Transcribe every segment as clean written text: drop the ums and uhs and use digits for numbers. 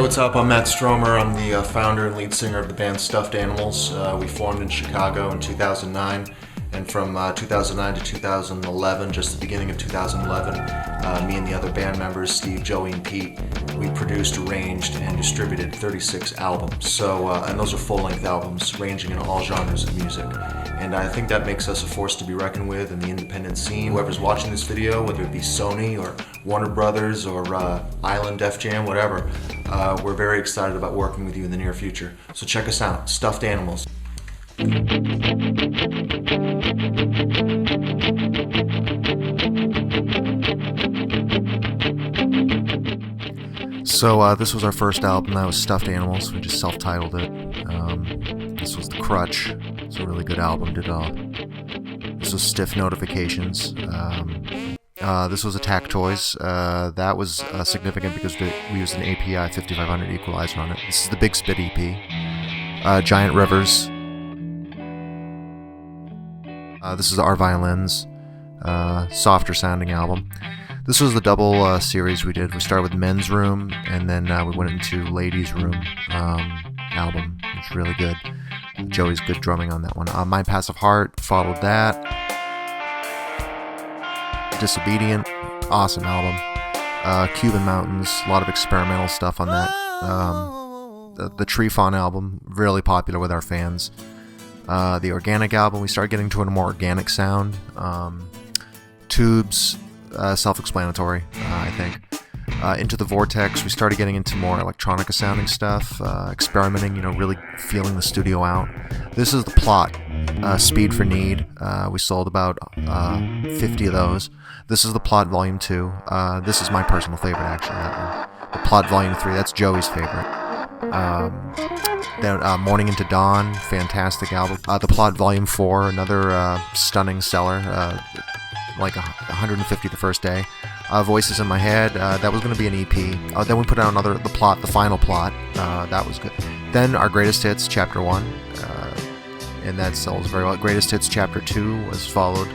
what's up? I'm Matt Stromer. I'm the founder and lead singer of the band Stuffed Animals. We formed in Chicago in 2009, and from 2009 to 2011, just the beginning of 2011, me and the other band members, Steve, Joey, and Pete, we produced, arranged, and distributed 36 albums. And those are full-length albums, ranging in all genres of music. And I think that makes us a force to be reckoned with in the independent scene. Whoever's watching this video, whether it be Sony or Warner Brothers or Island, Def Jam, whatever, we're very excited about working with you in the near future. So check us out, Stuffed Animals. So this was our first album. That was Stuffed Animals. We just self-titled it. This was The Crutch. It's a really good album. This was Stiff Notifications. This was Attack Toys. That was significant because we used an API 5500 equalizer on it. This is the Big Spit EP. Giant Rivers. This is Our Violins. Softer sounding album. This was the double series we did. We started with Men's Room, and then we went into Ladies' Room album. It's really good. Joey's good drumming on that one. My Passive Heart followed that. Disobedient, awesome album. Cuban Mountains, a lot of experimental stuff on that. The Tree Fawn album, really popular with our fans. The Organic album, we started getting to a more organic sound. Tubes, self-explanatory, I think. Into the Vortex, we started getting into more electronica sounding stuff, experimenting, really feeling the studio out. This is The Plot, Speed for Need. We sold about 50 of those. This is The Plot Volume 2. This is my personal favorite, actually, that one. The Plot Volume 3, that's Joey's favorite. Then Morning into Dawn, fantastic album. The Plot Volume 4, another stunning seller, like 150 the first day. Voices in My Head, that was going to be an EP. Then we put out The Plot, The Final Plot, that was good. Then our Greatest Hits, Chapter 1, and that sells very well. Greatest Hits, Chapter 2 was followed.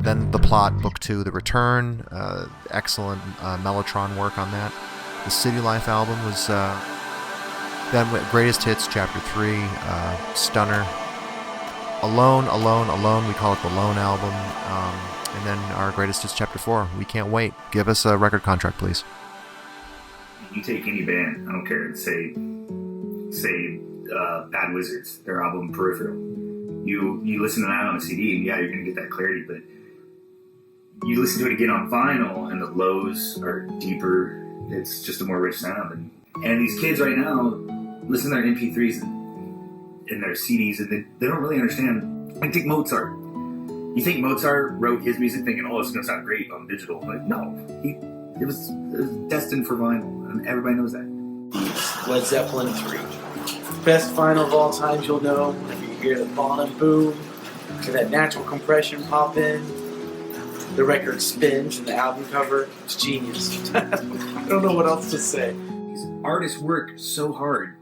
Then The Plot, Book 2, The Return, excellent Mellotron work on that. The City Life album was, then Greatest Hits, Chapter 3, Stunner. Alone, we call it the Lone album. And then our Greatest Hits Chapter 4. We can't wait. Give us a record contract, please. You take any band, I don't care, say Bad Wizards, their album Peripheral. You listen to that on a CD, and yeah, you're going to get that clarity, but you listen to it again on vinyl, and the lows are deeper. It's just a more rich sound. And these kids right now listen to their MP3s and their CDs, and they don't really understand. Like, take Mozart. You think Mozart wrote his music thinking, oh, it's going to sound great on digital. Like, no. It was destined for vinyl, and everybody knows that. Led Zeppelin 3. Best vinyl of all time, you'll know. Whenever you hear the bottom boom, to that natural compression pop in, the record spins, and the album cover, it's genius. I don't know what else to say. These artists work so hard,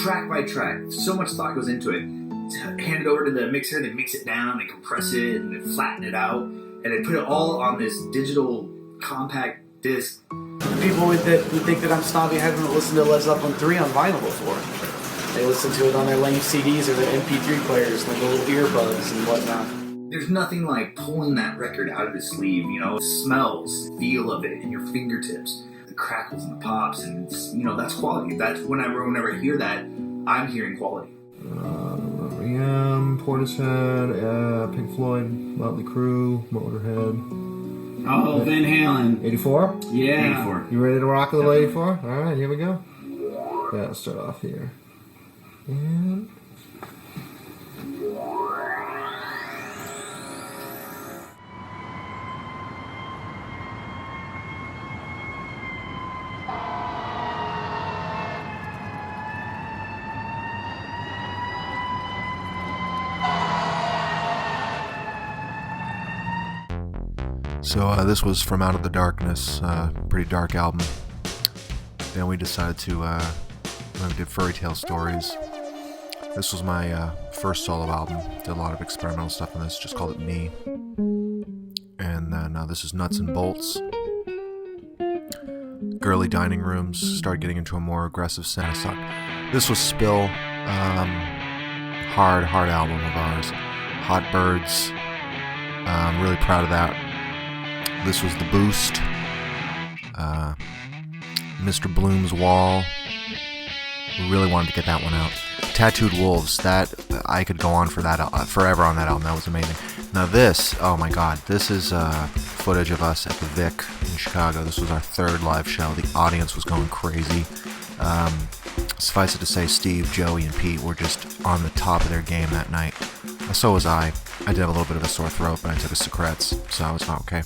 track by track. So much thought goes into it. Hand it over to the mixer, they mix it down, they compress it, and they flatten it out, and they put it all on this digital compact disc. People who think that I'm snobby haven't listened to Led Zeppelin 3 on vinyl before. They listen to it on their lame CDs or their MP3 players, like little earbuds and whatnot. There's nothing like pulling that record out of the sleeve, smells, feel of it in your fingertips, the crackles and the pops, and that's quality. That's whenever I hear that, I'm hearing quality. R.E.M., Portishead, Pink Floyd, Motley Crue, Motorhead. Oh, Van Halen. 84? Yeah. 84. You ready to rock a little 84? Alright, here we go. Yeah, let's start off here. And... So this was From Out of the Darkness, pretty dark album. Then we decided to, we did Fairy Tale Stories. This was my first solo album. Did a lot of experimental stuff on this, just called it Me. And then this is Nuts and Bolts. girly dining rooms, started getting into a more aggressive sense. This was Spill, hard album of ours. Hot Birds, I'm really proud of that. This was The Boost, Mr. Bloom's Wall. We really wanted to get that one out. Tattooed Wolves, that I could go on for that forever on that album. That was amazing. Now this, oh my god, this is footage of us at the Vic in Chicago. This was our third live show. The audience was going crazy. Suffice it to say, Steve, Joey, and Pete were just on the top of their game that night. So was I. I did have a little bit of a sore throat, but I took a Secrets, so I was not okay.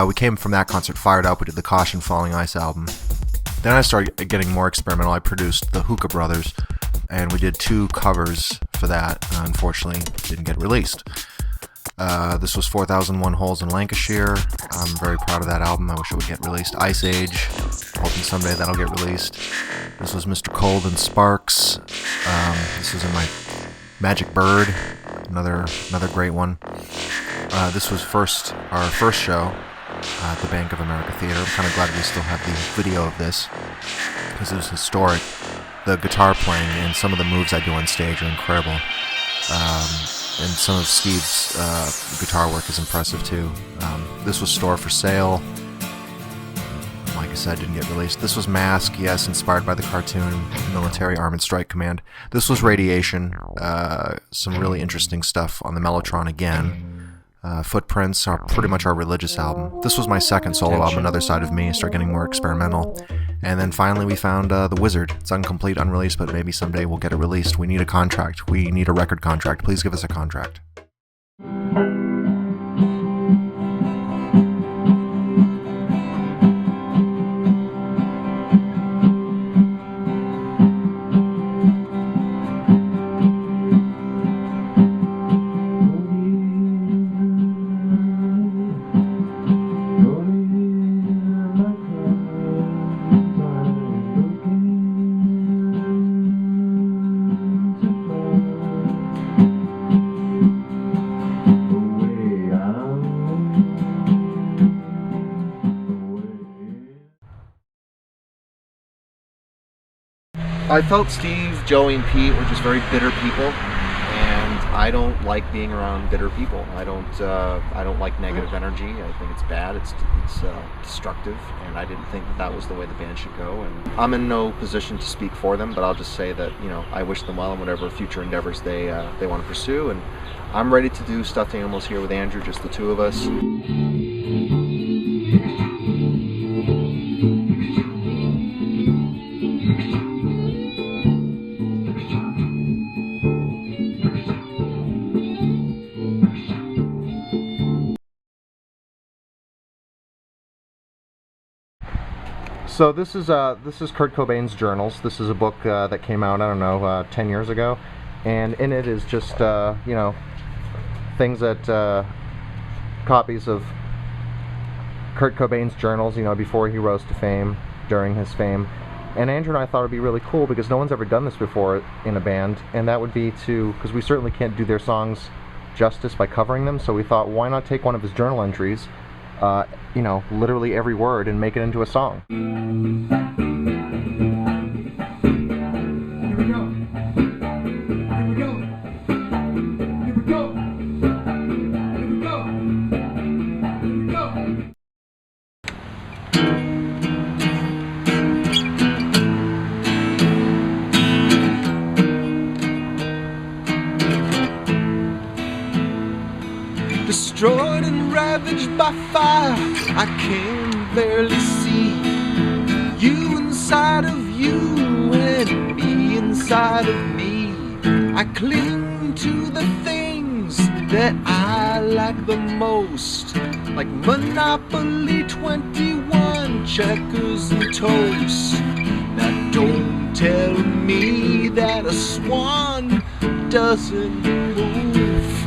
We came from that concert fired up. We did the Caution Falling Ice album. Then I started getting more experimental. I produced the Hookah Brothers, and we did 2 covers for that. Unfortunately, didn't get released. This was 4001 Holes in Lancashire. I'm very proud of that album. I wish it would get released. Ice Age, hoping someday that'll get released. This was Mr. Cold and Sparks. This was in my Magic Bird, another great one. This was our first show at the Bank of America Theater. I'm kind of glad we still have the video of this because it was historic. The guitar playing and some of the moves I do on stage are incredible. And some of Steve's guitar work is impressive too. This was Store for Sale. Like I said, didn't get released. This was Mask, yes, inspired by the cartoon Military Armored Strike Command. This was Radiation, some really interesting stuff on the Mellotron again. Footprints are pretty much our religious album. This was my second solo album, Another Side of Me, start getting more experimental. And then finally we found The Wizard. It's incomplete, unreleased, but maybe someday we'll get it released. We need a contract. We need a record contract. Please give us a contract. I felt Steve, Joey, and Pete were just very bitter people, and I don't like being around bitter people. I don't like negative energy. I think it's bad. It's destructive, and I didn't think that was the way the band should go. And I'm in no position to speak for them, but I'll just say that I wish them well in whatever future endeavors they want to pursue. And I'm ready to do Stuffed Animals here with Andrew, just the 2 of us. So this is Kurt Cobain's journals. This is a book that came out, I don't know, 10 years ago, and in it is just things that copies of Kurt Cobain's journals, before he rose to fame, during his fame. And Andrew and I thought it'd be really cool because no one's ever done this before in a band, and that would be because we certainly can't do their songs justice by covering them. So we thought, why not take one of his journal entries, literally every word, and make it into a song. Here we go. Here we go. Here we go. Here we go. Here we go. Destroyed and ravaged by fire, I can barely see you inside of you and me inside of me. I cling to the things that I like the most, like Monopoly, 21, checkers, and toast. Now don't tell me that a swan doesn't move.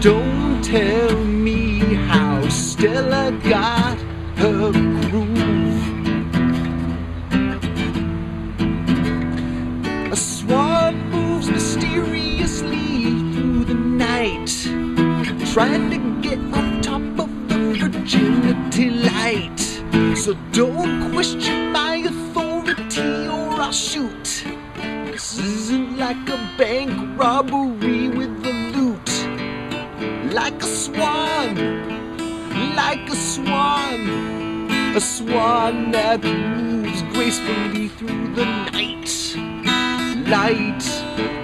Don't tell me how Stella got her groove. A swan moves mysteriously through the night, trying to get on top of the So don't question my authority or I'll shoot. This isn't like a bank robbery with the loot. Like a swan that moves gracefully through the night. Light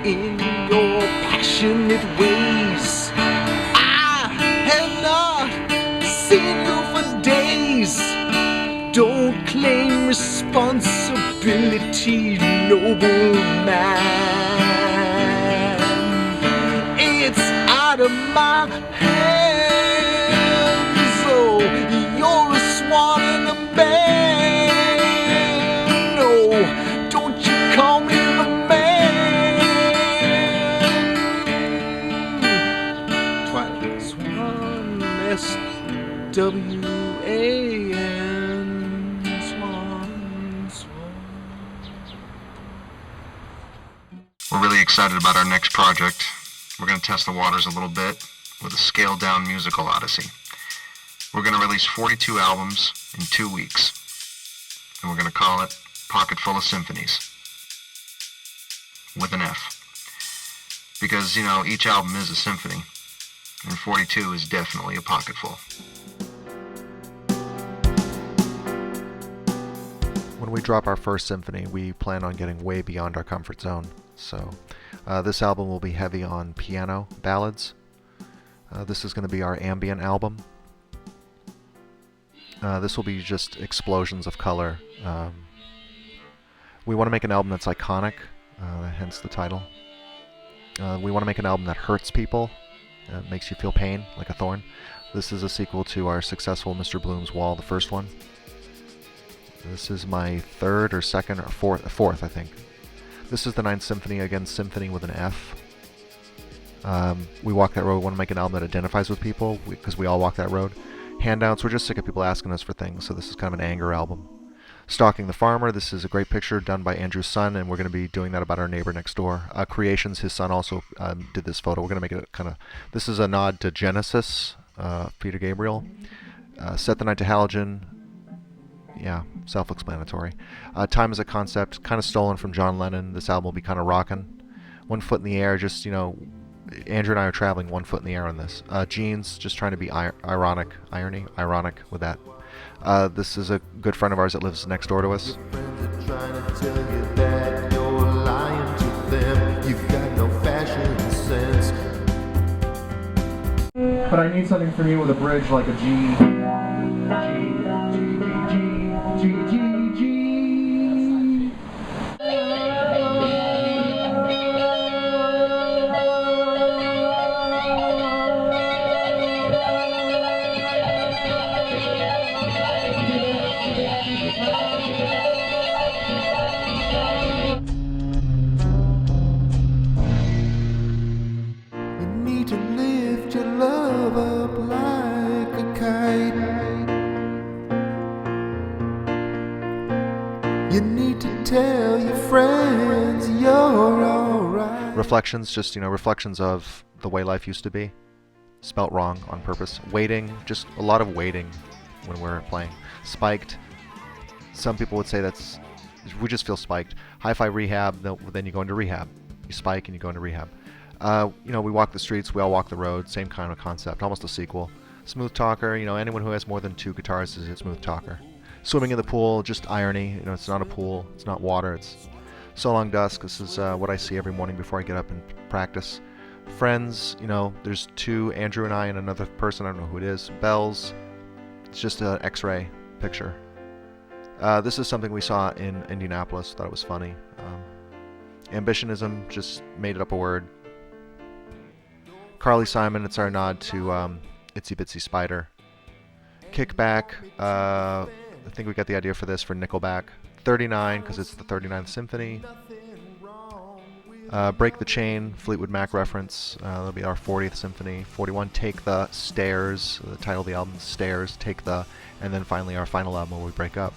in your passionate ways. I have not seen you for days. Don't claim responsibility, noble man. It's out of my hands. Oh, you're a swan in a band. Oh, don't you call me the man. Twilight Swan, S-W-A-N. We're really excited about our next project. We're going to test the waters a little bit with a scaled-down musical odyssey. We're going to release 42 albums in 2 weeks, and we're going to call it Pocket Full of Symphonies, with an F. Because, you know, each album is a symphony, and 42 is definitely a pocketful. When we drop our first symphony, we plan on getting way beyond our comfort zone. So this album will be heavy on piano ballads. This is going to be our ambient album. This will be just explosions of color. We want to make an album that's iconic, hence the title. We want to make an album that hurts people, makes you feel pain, like a thorn. This is a sequel to our successful Mr. Bloom's Wall, the first one. This is my third or second or fourth, I think. This is the Ninth Symphony, again, symphony with an F. We walk that road. We want to make an album that identifies with people, because we all walk that road. Handouts, we're just sick of people asking us for things, so this is kind of an anger album. Stalking the Farmer, this is a great picture done by Andrew's son, and we're going to be doing that about our neighbor next door. Creations, his son also did this photo. We're going to make it kind of... This is a nod to Genesis, Peter Gabriel. Set the Night to Halogen. Yeah, self-explanatory. Time as a Concept, kind of stolen from John Lennon. This album will be kind of rocking. One Foot in the Air, just, you know, Andrew and I are traveling 1 foot in the air on this. Jeans, just trying to be ironic with that. This is a good friend of ours that lives next door to us. Your friends are trying to tell you that you're lying to them. You've got no fashion sense. But I need something from you with a bridge like a G. G, G, G, G, G, G. You need to lift your love up like a kite. You need to tell your friends you're alright. Reflections, just, you know, reflections of the way life used to be. Spelt wrong on purpose. Waiting, just a lot of waiting when we're playing. Spiked. Some people would say that's... We just feel spiked. Hi-Fi Rehab, then you go into rehab. You spike and you go into rehab. You know, we walk the streets, we all walk the road. Same kind of concept, almost a sequel. Smooth Talker, you know, anyone who has more than 2 guitars is a smooth talker. Swimming in the Pool, just irony. You know, it's not a pool, it's not water, it's So Long Dusk. This is what I see every morning before I get up and practice. Friends, you know, there's 2, Andrew and I and another person, I don't know who it is. Bells, it's just an X-ray picture. This is something we saw in Indianapolis, thought it was funny. Ambitionism, just made it up a word. Carly Simon, it's our nod to Itsy Bitsy Spider. Kickback, I think we got the idea for this for Nickelback. 39, because it's the 39th Symphony. Break the Chain, Fleetwood Mac reference. That'll be our 40th Symphony. 41, Take the Stairs, the title of the album, Stairs, Take the, and then finally our final album where we break up.